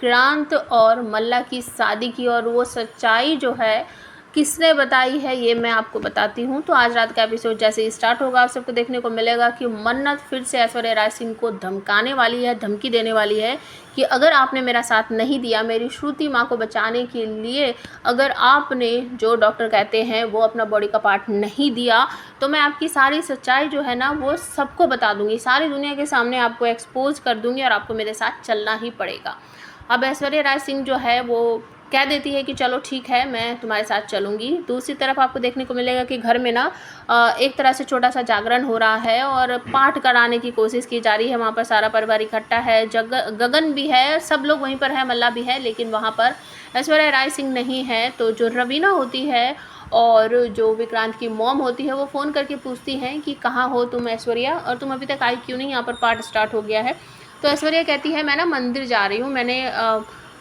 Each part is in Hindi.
विक्रांत और मल्ला की शादी की और वो सच्चाई जो है किसने बताई है ये मैं आपको बताती हूँ। तो आज रात का एपिसोड जैसे ही स्टार्ट होगा आप सबको देखने को मिलेगा कि मन्नत फिर से ऐश्वर्या राय सिंह को धमकाने वाली है, धमकी देने वाली है कि अगर आपने मेरा साथ नहीं दिया मेरी श्रुति माँ को बचाने के लिए, अगर आपने जो डॉक्टर कहते हैं वो अपना बॉडी का पार्ट नहीं दिया तो मैं आपकी सारी सच्चाई जो है ना वो सबको बता दूंगी, सारी दुनिया के सामने आपको एक्सपोज कर दूंगी और आपको मेरे साथ चलना ही पड़ेगा। अब ऐश्वर्या राय सिंह जो है वो कह देती है कि चलो ठीक है मैं तुम्हारे साथ चलूँगी। दूसरी तरफ आपको देखने को मिलेगा कि घर में ना एक तरह से छोटा सा जागरण हो रहा है और पाठ कराने की कोशिश की जा रही है। वहाँ पर सारा परिवार इकट्ठा है, गगन भी है, सब लोग वहीं पर है, मल्ला भी है, लेकिन वहाँ पर ऐश्वर्या राय सिंह नहीं है। तो जो रवीना होती है और जो विक्रांत की मॉम होती है वो फ़ोन करके पूछती हैं कि कहाँ हो तुम ऐश्वर्या, और तुम अभी तक आई क्यों नहीं, यहाँ पर पाठ स्टार्ट हो गया है। तो ऐश्वर्या कहती है मैं ना मंदिर जा रही हूँ, मैंने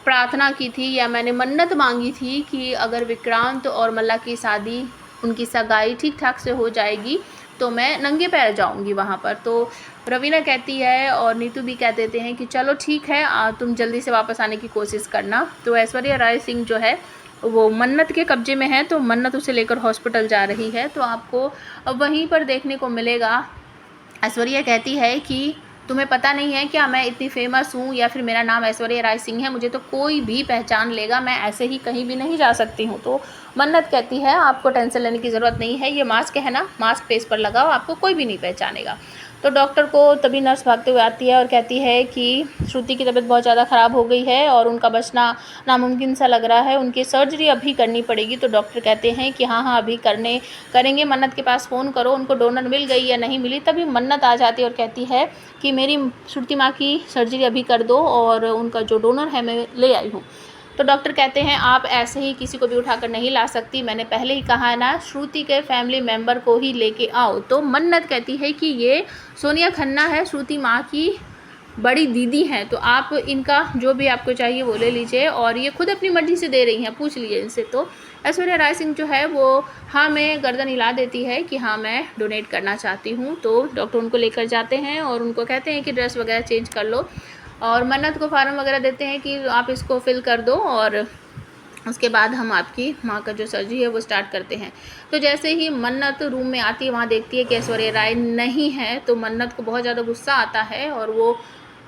प्रार्थना की थी या मैंने मन्नत मांगी थी कि अगर विक्रांत और मल्ला की शादी, उनकी सगाई ठीक ठाक से हो जाएगी तो मैं नंगे पैर जाऊंगी वहाँ पर। तो रवीना कहती है और नीतू भी कह देते हैं कि चलो ठीक है तुम जल्दी से वापस आने की कोशिश करना। तो ऐश्वर्या राय सिंह जो है वो मन्नत के कब्जे में है, तो मन्नत उसे लेकर हॉस्पिटल जा रही है। तो आपको वहीं पर देखने को मिलेगा ऐश्वर्या कहती है कि तुम्हें पता नहीं है क्या मैं इतनी फेमस हूँ या फिर मेरा नाम ऐश्वर्या राय सिंह है, मुझे तो कोई भी पहचान लेगा, मैं ऐसे ही कहीं भी नहीं जा सकती हूँ। तो मन्नत कहती है आपको टेंशन लेने की ज़रूरत नहीं है, ये मास्क है ना, मास्क फेस पर लगाओ, आपको कोई भी नहीं पहचानेगा। तो डॉक्टर को तभी नर्स भागते हुए आती है और कहती है कि श्रुति की तबीयत बहुत ज़्यादा ख़राब हो गई है और उनका बचना नामुमकिन सा लग रहा है, उनकी सर्जरी अभी करनी पड़ेगी। तो डॉक्टर कहते हैं कि हाँ अभी करेंगे, मन्नत के पास फ़ोन करो, उनको डोनर मिल गई या नहीं मिली। तभी मन्नत आ जाती है और कहती है कि मेरी श्रुति माँ की सर्जरी अभी कर दो और उनका जो डोनर है मैं ले आई हूँ। तो डॉक्टर कहते हैं आप ऐसे ही किसी को भी उठाकर नहीं ला सकती, मैंने पहले ही कहा है ना, श्रुति के फैमिली मेम्बर को ही लेके आओ। तो मन्नत कहती है कि ये सोनिया खन्ना है, श्रुति माँ की बड़ी दीदी हैं, तो आप इनका जो भी आपको चाहिए वो ले लीजिए, और ये खुद अपनी मर्ज़ी से दे रही हैं, पूछ लीजिए इनसे। तो ऐश्वर्या राय सिंह जो है वो हाँ में गर्दन हिला देती है कि हाँ मैं डोनेट करना चाहती हूँ। तो डॉक्टर उनको लेकर जाते हैं और उनको कहते हैं कि ड्रेस वगैरह चेंज कर लो, और मन्नत को फार्म वगैरह देते हैं कि आप इसको फिल कर दो और उसके बाद हम आपकी माँ का जो सर्जरी है वो स्टार्ट करते हैं। तो जैसे ही मन्नत रूम में आती है वहाँ देखती है कि ऐश्वर्या राय नहीं है, तो मन्नत को बहुत ज़्यादा गुस्सा आता है और वो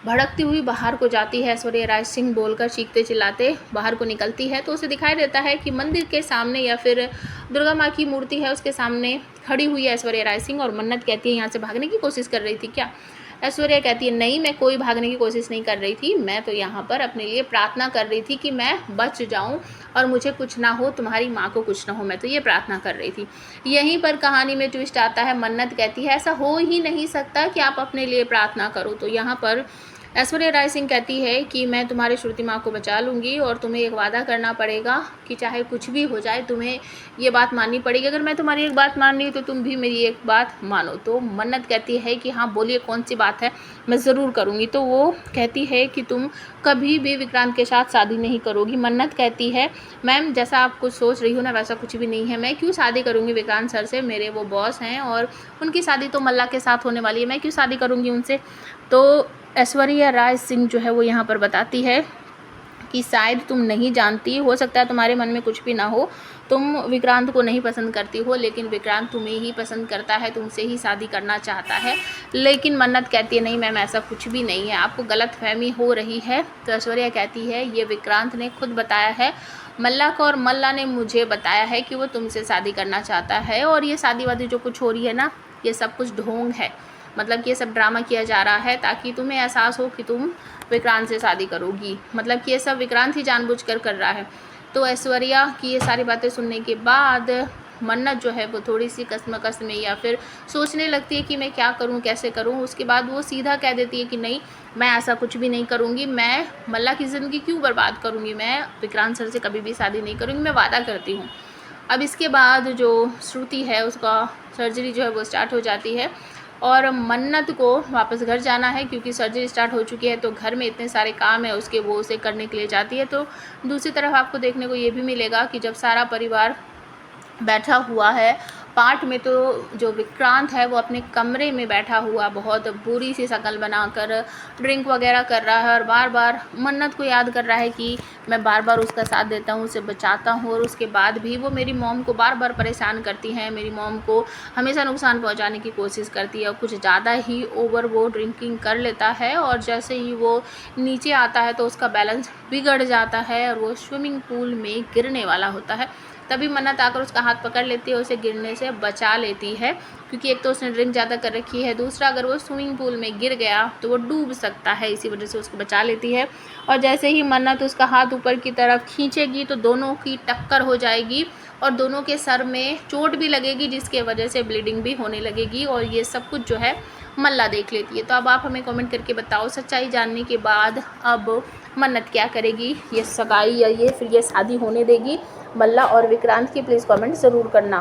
भड़कती हुई बाहर को जाती है, ऐश्वर्या राय सिंह बोलकर चीखते चिल्लाते बाहर को निकलती है। तो उसे दिखाई देता है कि मंदिर के सामने या फिर दुर्गा माँ की मूर्ति है उसके सामने खड़ी हुई है ऐश्वर्या राय सिंह, और मन्नत कहती है यहाँ से भागने की कोशिश कर रही थी क्या। ऐश्वर्या कहती है नहीं मैं कोई भागने की कोशिश नहीं कर रही थी, मैं तो यहाँ पर अपने लिए प्रार्थना कर रही थी कि मैं बच जाऊँ और मुझे कुछ ना हो, तुम्हारी माँ को कुछ ना हो, मैं तो ये प्रार्थना कर रही थी। यहीं पर कहानी में ट्विस्ट आता है, मन्नत कहती है ऐसा हो ही नहीं सकता कि आप अपने लिए प्रार्थना करो। तो यहाँ पर ऐश्वर्या राय सिंह कहती है कि मैं तुम्हारी श्रुति माँ को बचा लूँगी और तुम्हें एक वादा करना पड़ेगा कि चाहे कुछ भी हो जाए तुम्हें ये बात माननी पड़ेगी, अगर मैं तुम्हारी एक बात मान ली तो तुम भी मेरी एक बात मानो। तो मन्नत कहती है कि हाँ बोलिए कौन सी बात है, मैं ज़रूर करूँगी। तो वो कहती है कि तुम कभी भी विक्रांत के साथ शादी नहीं करोगी। मन्नत कहती है मैम जैसा आप कुछ सोच रही हो ना वैसा कुछ भी नहीं है, मैं क्यों शादी करूँगी विक्रांत सर से, मेरे वो बॉस हैं और उनकी शादी तो मल्ला के साथ होने वाली है, मैं क्यों शादी करूँगी उनसे। तो ऐश्वर्या राय सिंह जो है वो यहाँ पर बताती है कि शायद तुम नहीं जानती, हो सकता है तुम्हारे मन में कुछ भी ना हो, तुम विक्रांत को नहीं पसंद करती हो लेकिन विक्रांत तुम्हें ही पसंद करता है, तुमसे ही शादी करना चाहता है। लेकिन मन्नत कहती है नहीं मैम ऐसा कुछ भी नहीं है, आपको गलतफहमी हो रही है। तो ऐश्वर्या कहती है ये विक्रांत ने खुद बताया है मल्ला को, और मल्ला ने मुझे बताया है कि वो तुमसे शादी करना चाहता है, और ये शादी वादी जो कुछ हो रही है ना ये सब कुछ ढोंग है, मतलब कि ये सब ड्रामा किया जा रहा है ताकि तुम्हें एहसास हो कि तुम विक्रांत से शादी करोगी, मतलब कि ये सब विक्रांत ही जानबूझकर कर रहा है। तो ऐश्वर्या की ये सारी बातें सुनने के बाद मन्नत जो है वो थोड़ी सी कसमकस में या फिर सोचने लगती है कि मैं क्या करूं कैसे करूं। उसके बाद वो सीधा कह देती है कि नहीं मैं ऐसा कुछ भी नहीं करूंगी, मैं मल्ला की ज़िंदगी क्यों बर्बाद करूंगी, मैं विक्रांत सर से कभी भी शादी नहीं करूंगी, मैं वादा करती हूँ। अब इसके बाद जो श्रुति है उसका सर्जरी जो है वो स्टार्ट हो जाती है और मन्नत को वापस घर जाना है क्योंकि सर्जरी स्टार्ट हो चुकी है, तो घर में इतने सारे काम है उसके, वो उसे करने के लिए जाती है। तो दूसरी तरफ आपको देखने को ये भी मिलेगा कि जब सारा परिवार बैठा हुआ है पार्ट में तो जो विक्रांत है वो अपने कमरे में बैठा हुआ बहुत बुरी सी शक्ल बनाकर ड्रिंक वगैरह कर रहा है और बार बार मन्नत को याद कर रहा है कि मैं बार बार उसका साथ देता हूँ, उसे बचाता हूँ, और उसके बाद भी वो मेरी मॉम को बार बार परेशान करती हैं, मेरी मॉम को हमेशा नुकसान पहुँचाने की कोशिश करती है और कुछ ज़्यादा ही ओवर वो ड्रिंकिंग कर लेता है। और जैसे ही वो नीचे आता है तो उसका बैलेंस बिगड़ जाता है और वो स्विमिंग पूल में गिरने वाला होता है। तभी मन्नत आकर उसका हाथ पकड़ लेती है, उसे गिरने से बचा लेती है, क्योंकि एक तो उसने ड्रिंक ज़्यादा कर रखी है, दूसरा अगर वो स्विमिंग पूल में गिर गया तो वो डूब सकता है, इसी वजह से उसको बचा लेती है। और जैसे ही मन्नत उसका हाथ ऊपर की तरफ खींचेगी तो दोनों की टक्कर हो जाएगी और दोनों के सर में चोट भी लगेगी, जिसके वजह से ब्लीडिंग भी होने लगेगी। और ये सब कुछ जो है मल्ला देख लेती है। तो अब आप हमें कमेंट करके बताओ, सच्चाई जानने के बाद अब मन्नत क्या करेगी? ये सगाई या ये फिर ये शादी होने देगी मल्ला और विक्रांत की? प्लीज़ कमेंट ज़रूर करना।